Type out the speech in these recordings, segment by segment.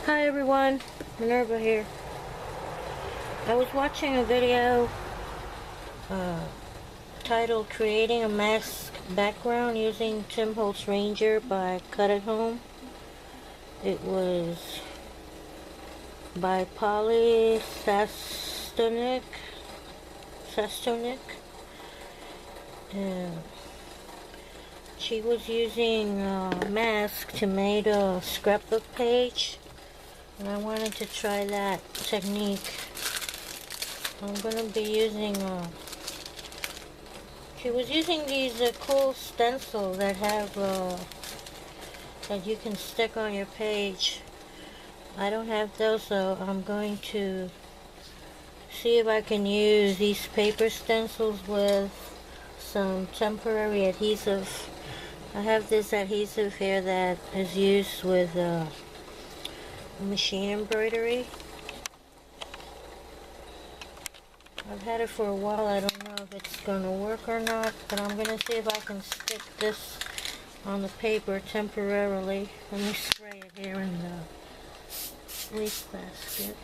Hi everyone, Minerva here. I was watching a video titled Creating a Mask Background Using Tim Holtz Ranger by Cut at Home. It was by Polly Sastonik. And she was using a mask to make a scrapbook page. And I wanted to try that technique. I'm going to be using, she was using these cool stencils that have, that you can stick on your page. I don't have those, so I'm going to see if I can use these paper stencils with some temporary adhesive. I have this adhesive here that is used with, machine embroidery. I've had it for a while. I don't know if it's going to work or not, but I'm going to see if I can stick this on the paper temporarily. Let me spray it here in the waste basket.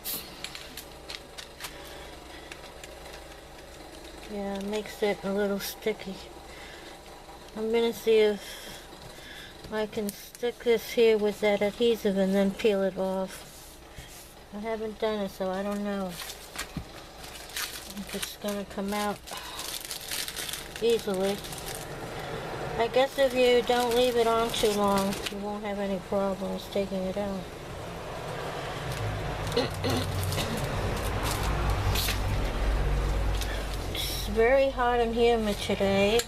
Yeah, it makes it a little sticky. I'm going to see if I can stick this here with that adhesive and then peel it off. I haven't done it, so I don't know if it's going to come out easily. I guess if you don't leave it on too long, you won't have any problems taking it out. It's very hot and humid today.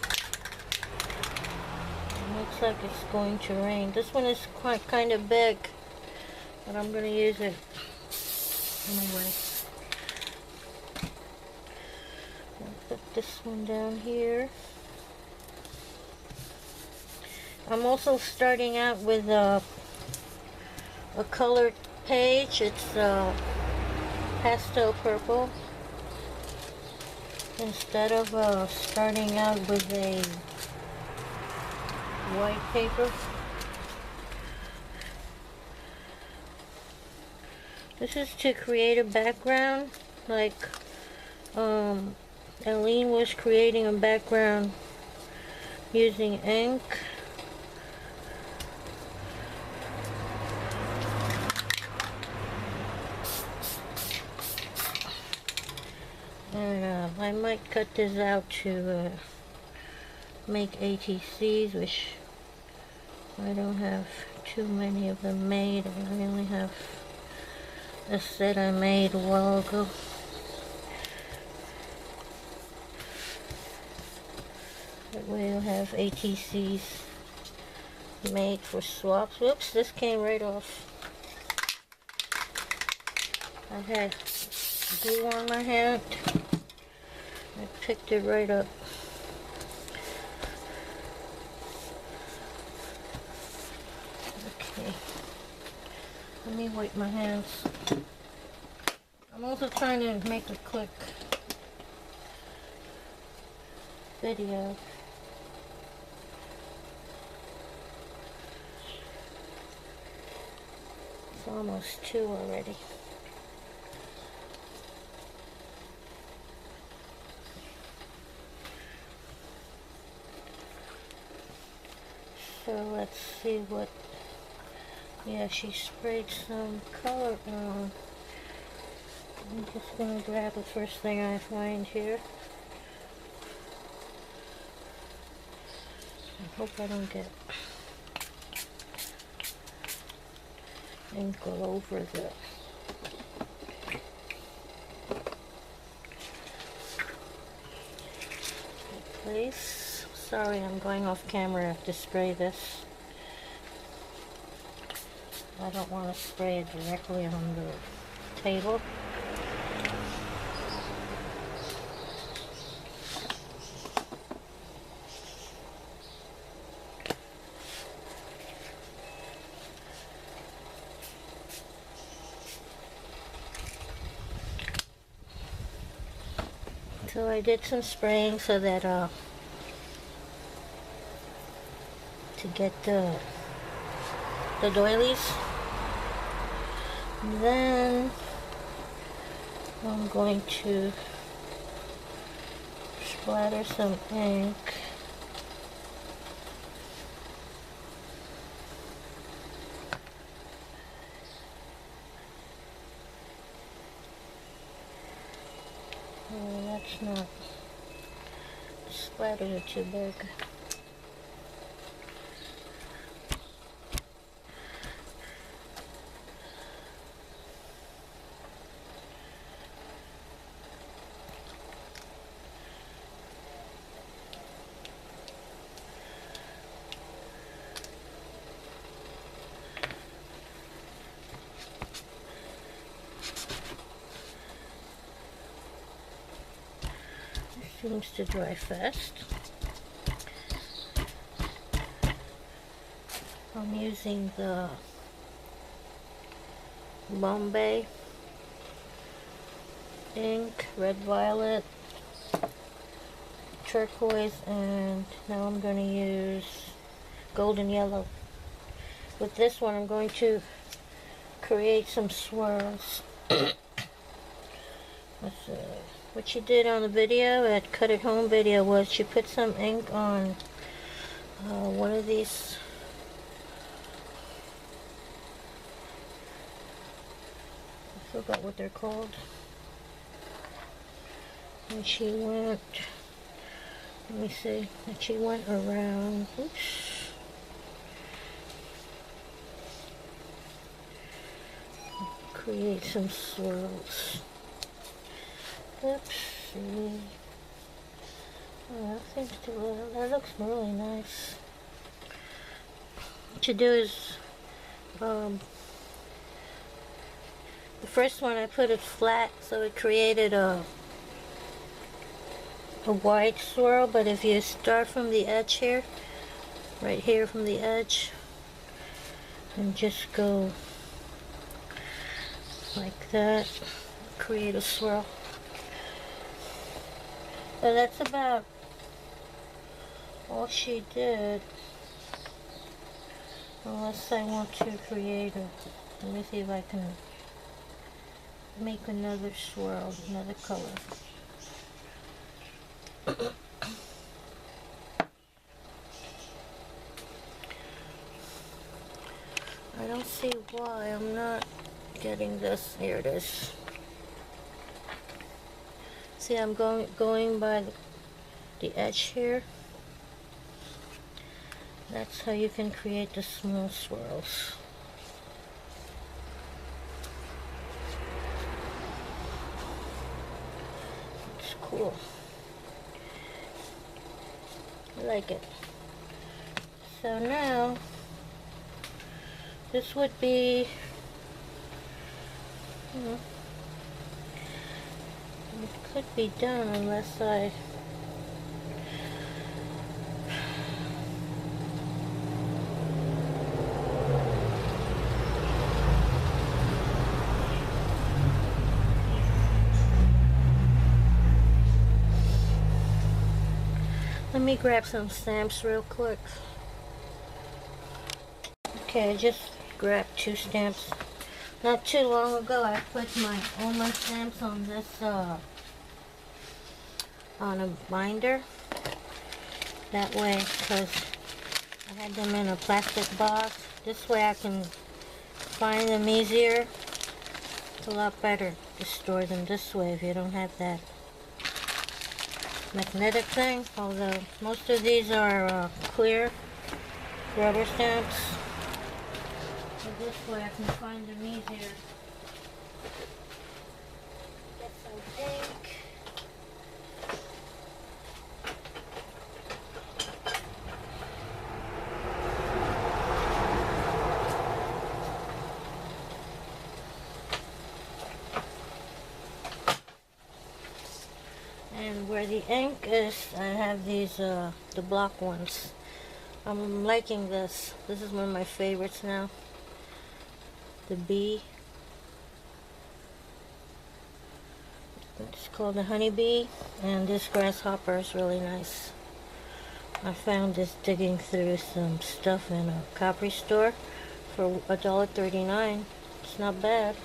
Looks like it's going to rain. This one is quite kind of big, but I'm going to use it anyway. I'll put this one down here. I'm also starting out with a colored page. It's pastel purple. Instead of starting out with a white paper. This is to create a background, like Eileen was creating a background using ink. And I might cut this out to make Atc'S, which I don't have too many of them made. I only have a set I made a while ago. That way I'll have Atc'S made for swaps. Whoops, this came right off. I had glue on my hand. I picked it right up. Okay. Let me wipe my hands. I'm also trying to make a quick video. It's almost 2 already. So let's see what, yeah, she sprayed some color on. I'm just going to grab the first thing I find here. I hope I don't get ink all over the place. Sorry, I'm going off camera. I have to spray this. I don't want to spray it directly on the table. So I did some spraying so that to get the doilies. And then I'm going to splatter some ink. Oh, that's not splatter too big. Seems to dry fast. I'm using the Bombay ink, red violet, turquoise, and now I'm going to use golden yellow. With this one I'm going to create some swirls. What she did on the video at Cut It Home video was she put some ink on one of these I forgot what they're called, and she went, let me see, and she went around, oops, create some swirls. Oops, see. Oh, that seems to, that looks really nice. What you do is, the first one I put it flat, so it created a wide swirl, but if you start from the edge here, right here from the edge, and just go like that, create a swirl. So that's about all she did, unless I want to create a, let me see if I can make another swirl, another color. I don't see why I'm not getting this. Here it is. See, I'm going by the edge here. That's how you can create the small swirls. It's cool. I like it. So now, this would be, it could be done unless I let me grab some stamps real quick. Okay, I just grabbed 2 stamps. Not too long ago I put all my stamps on this on a binder. That way, because I had them in a plastic box. This way I can find them easier. It's a lot better to store them this way if you don't have that magnetic thing, although most of these are clear rubber stamps. So this way I can find them easier. Get some ink. And where the ink is, I have these, the block ones. I'm liking this. This is one of my favorites now. The bee. It's called the honeybee. And this grasshopper is really nice. I found this digging through some stuff in a Capri store for $1.39. It's not bad.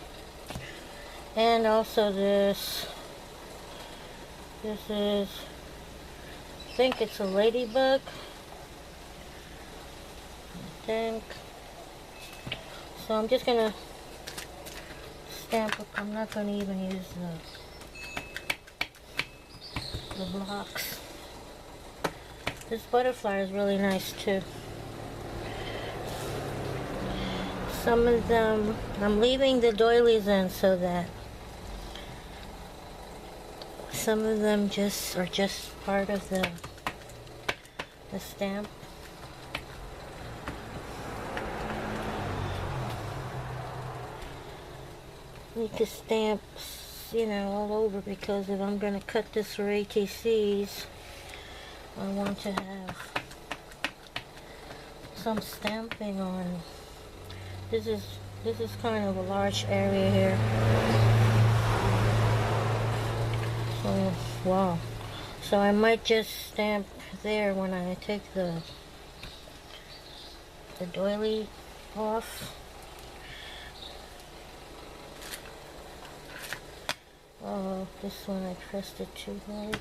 And also this is, I think it's a ladybug. I think. So I'm just gonna stamp it. I'm not gonna even use the blocks. This butterfly is really nice too. Some of them, I'm leaving the doilies in so that some of them just are just part of the stamp. Need to stamp, you know, all over, because if I'm going to cut this for ATCs, I want to have some stamping on. This is kind of a large area here. So, wow. So I might just stamp there when I take the doily off. Oh, this one I pressed it too hard.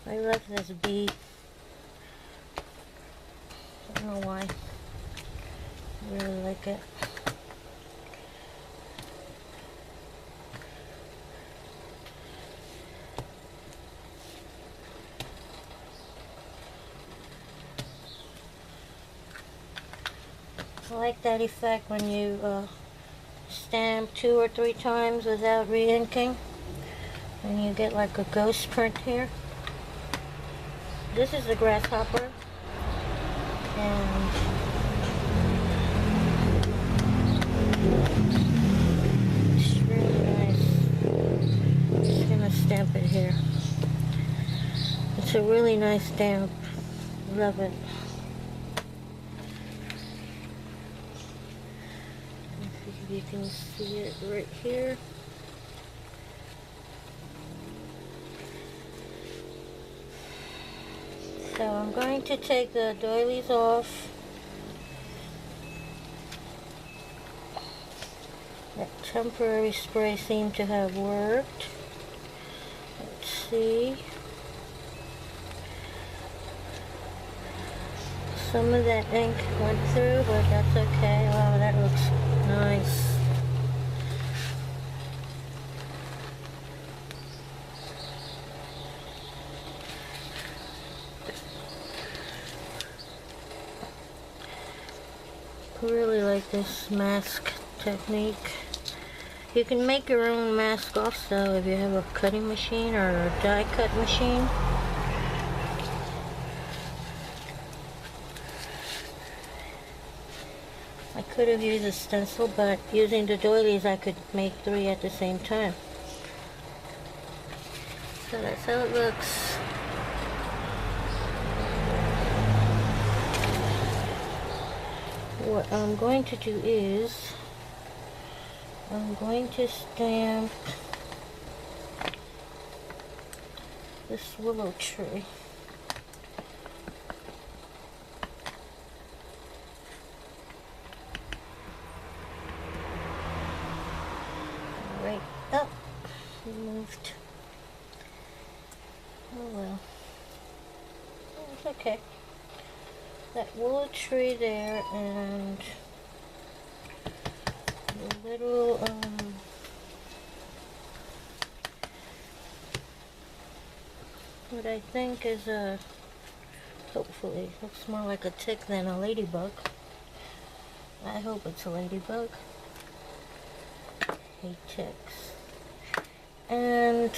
I love this bead. I don't know why. I really like it. I like that effect when you stamp 2 or 3 times without re-inking, and you get like a ghost print here. This is a grasshopper, and it's really nice. I'm just gonna stamp it here. It's a really nice stamp. Love it. You can see it right here. So I'm going to take the doilies off. That temporary spray seemed to have worked. Let's see. Some of that ink went through, but that's okay. Wow, that looks nice. I really like this mask technique. You can make your own mask also if you have a cutting machine or a die cut machine. I could have used a stencil, but using the doilies I could make 3 at the same time. So that's how it looks. What I'm going to do is I'm going to stamp this willow tree. Right up. Moved. Oh well. Oh, it's okay. That willow tree there, and the little what I think is a, hopefully looks more like a tick than a ladybug. I hope it's a ladybug. Hate ticks. And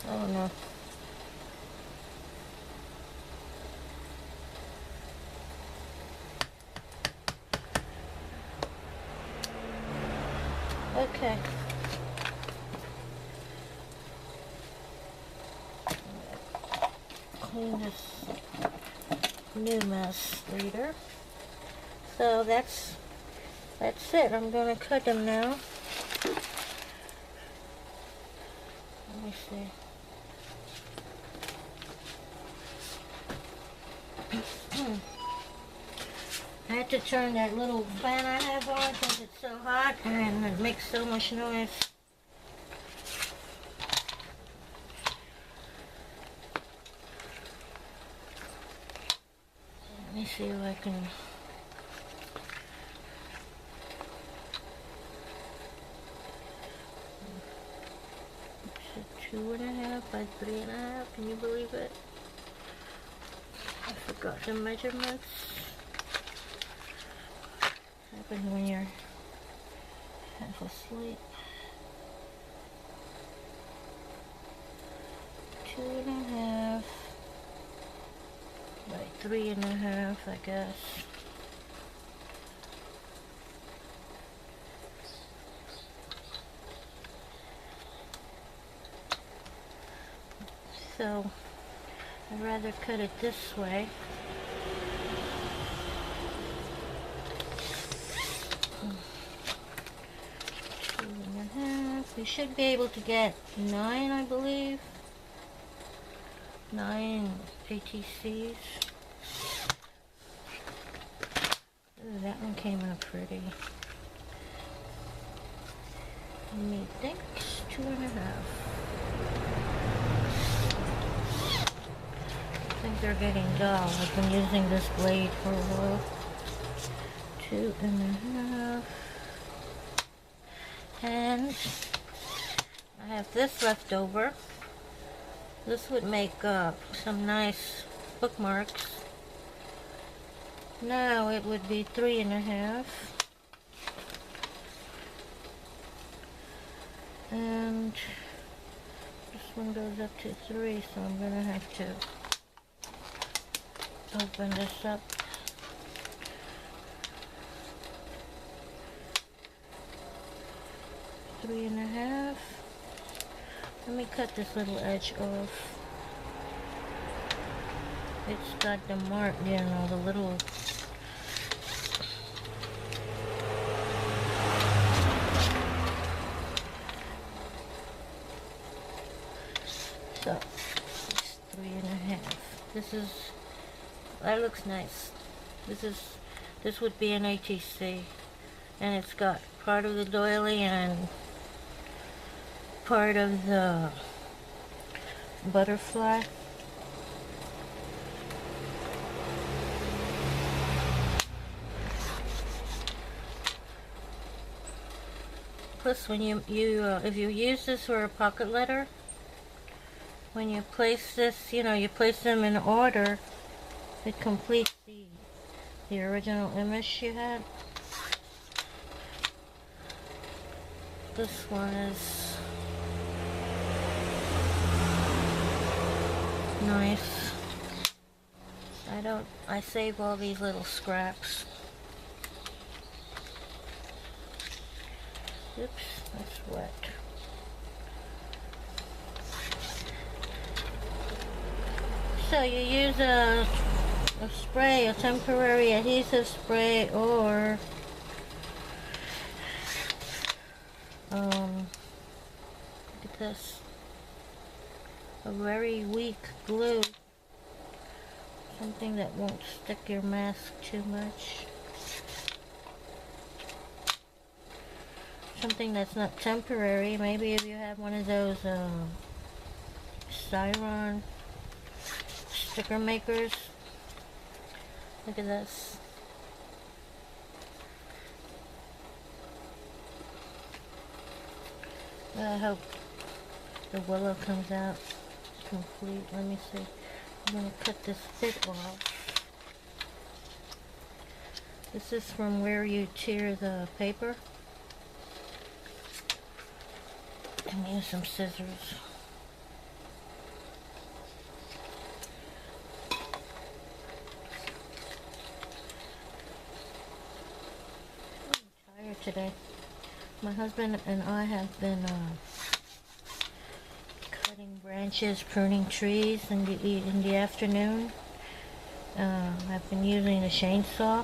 I don't know. Okay. Clean this new mess later. So that's it. I'm going to cut them now. Let me see. I had to turn that little fan I have on because it's so hot and it makes so much noise. Let me see if I can... It's a 2.5 by 3.5. Can you believe it? I forgot the measurements. Happens when you're half asleep. 2.5 by 3.5, I guess. So I'd rather cut it this way. You should be able to get 9, I believe. 9 ATCs. Ooh, that one came out pretty. Methinks 2.5. I think they're getting dull. I've been using this blade for a while. 2.5. And I have this left over. This would make some nice bookmarks. Now it would be 3.5. And this one goes up to 3, so I'm gonna have to open this up. Three and a half. Let me cut this little edge off. It's got the mark, you know, the little... So, it's 3.5. This is... That looks nice. This would be an ATC. And it's got part of the doily and part of the butterfly. Plus, when if you use this for a pocket letter, when you place this, you place them in order, it completes the original image you had. This one is nice. I save all these little scraps. Oops, that's wet. So you use a spray, a temporary adhesive spray, or look at this, a very weak glue, something that won't stick your mask too much, something that's not temporary. Maybe if you have one of those Styron sticker makers. Look at this. I hope the willow comes out complete. Let me see. I'm going to cut this bit off. This is from where you tear the paper. And use some scissors. I'm tired today. My husband and I have been cutting branches, pruning trees in the afternoon. I've been using the chainsaw,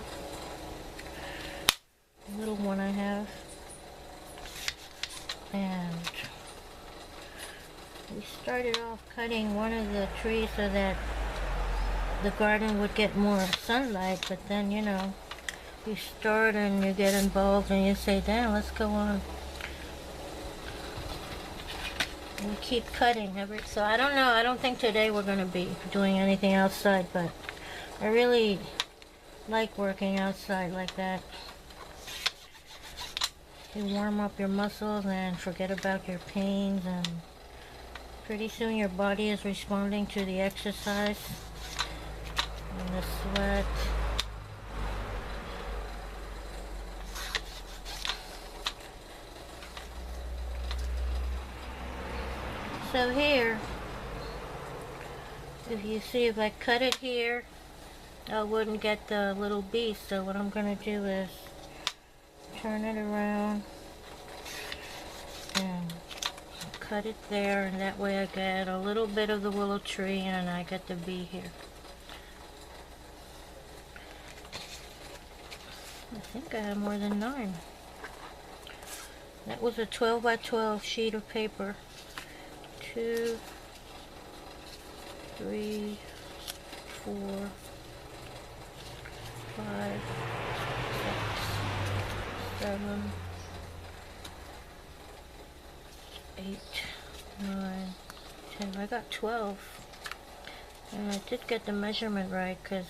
the little one I have, and we started off cutting one of the trees so that the garden would get more sunlight, but then, you start and you get involved and you say, damn, let's go on. And keep cutting. So I don't know. I don't think today we're going to be doing anything outside, but I really like working outside like that. You warm up your muscles and forget about your pains, and pretty soon your body is responding to the exercise and the sweat. So here, if you see, if I cut it here, I wouldn't get the little beast. So what I'm going to do is turn it around and cut it there, and that way I get a little bit of the willow tree and I get the bee here. I think I have more than 9. That was a 12 by 12 sheet of paper. 2, 3, 4, 5, 6, 7, 8, 9, 10. I got 12. And I did get the measurement right because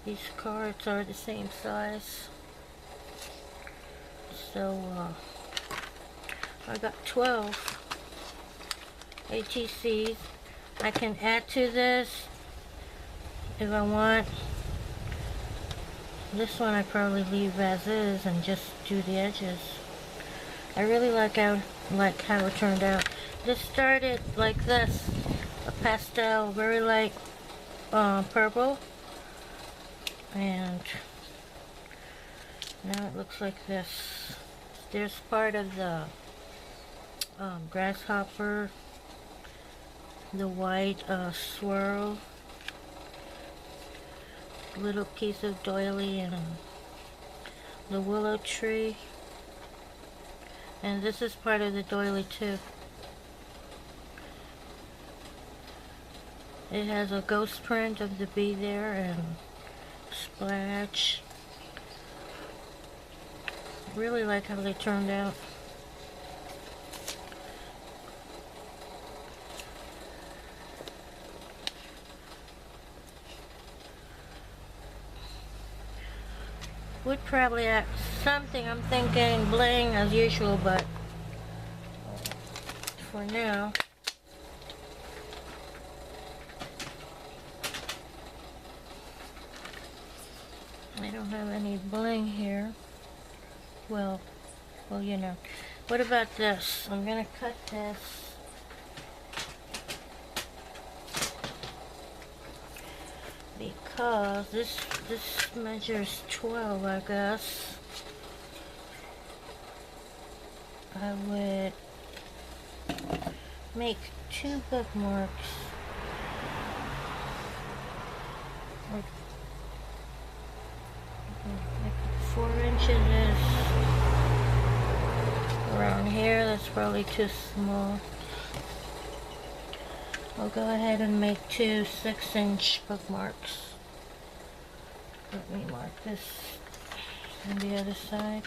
these cards are the same size. So I got 12 ATCs. I can add to this if I want. This one I probably leave as is and just do the edges. I really like how it turned out. This started like this, a pastel, very light purple, and now it looks like this. There's part of the grasshopper, the white swirl, little piece of doily, and the willow tree. And this is part of the doily too. It has a ghost print of the bee there and splash. Really like how they turned out. Would probably add something, I'm thinking bling as usual, but for now, I don't have any bling here. Well, you know. What about this? I'm gonna cut this. Because this measures 12, I guess. I would make 2 bookmarks. Like 4 inches is around here. That's probably too small. I'll go ahead and make 2 6-inch bookmarks. Let me mark this on the other side.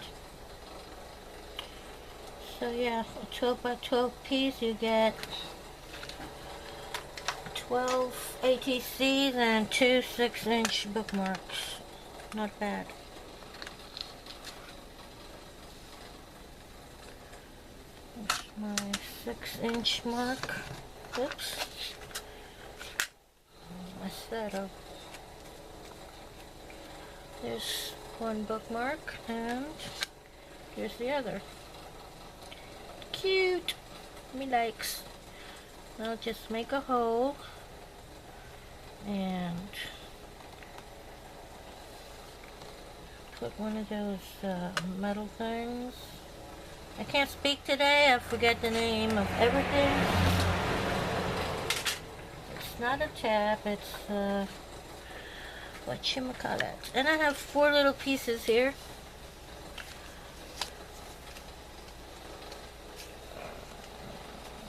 So yeah, a 12 by 12 piece, you get 12 ATCs and 2 6-inch bookmarks. Not bad. That's my 6-inch mark. Oops. Messed that up. There's one bookmark, and here's the other. Cute! Me likes. I'll just make a hole and put one of those metal things. I can't speak today. I forget the name of everything. It's not a tab. It's whatchamacallit. And I have 4 little pieces here.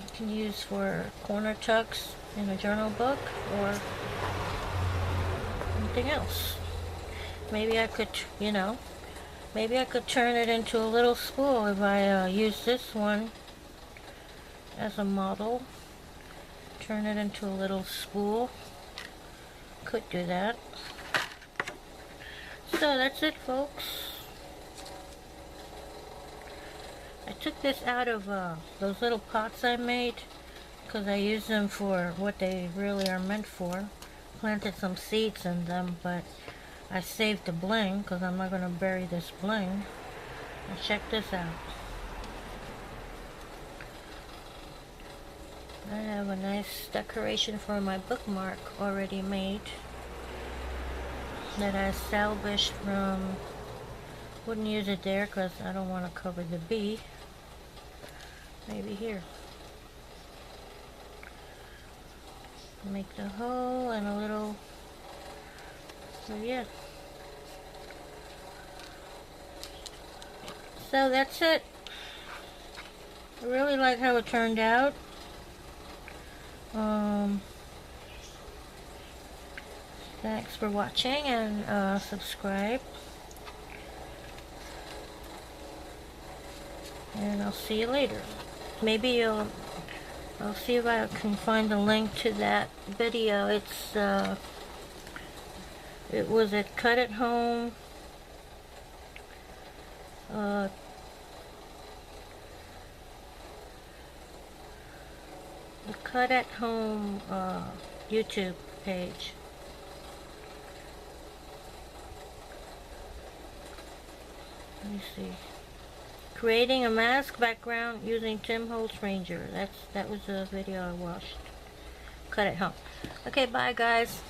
You can use for corner tucks in a journal book or anything else. Maybe I could, you know, maybe I could turn it into a little spool if I use this one as a model. Turn it into a little spool. Could do that. So that's it, folks. I took this out of those little pots I made because I use them for what they really are meant for. Planted some seeds in them, but I saved the bling because I'm not going to bury this bling. And check this out. I have a nice decoration for my bookmark already made that I salvaged from, wouldn't use it there because I don't want to cover the B. Maybe here. Make the hole and a little, so yeah. So that's it. I really like how it turned out. Thanks for watching, and subscribe. And I'll see you later. Maybe I'll see if I can find a link to that video. It was at Cut at Home. The Cut at Home YouTube page. Let me see. Creating a mask background using Tim Holtz Ranger. That was a video I watched. Cut at Home. Okay, bye guys.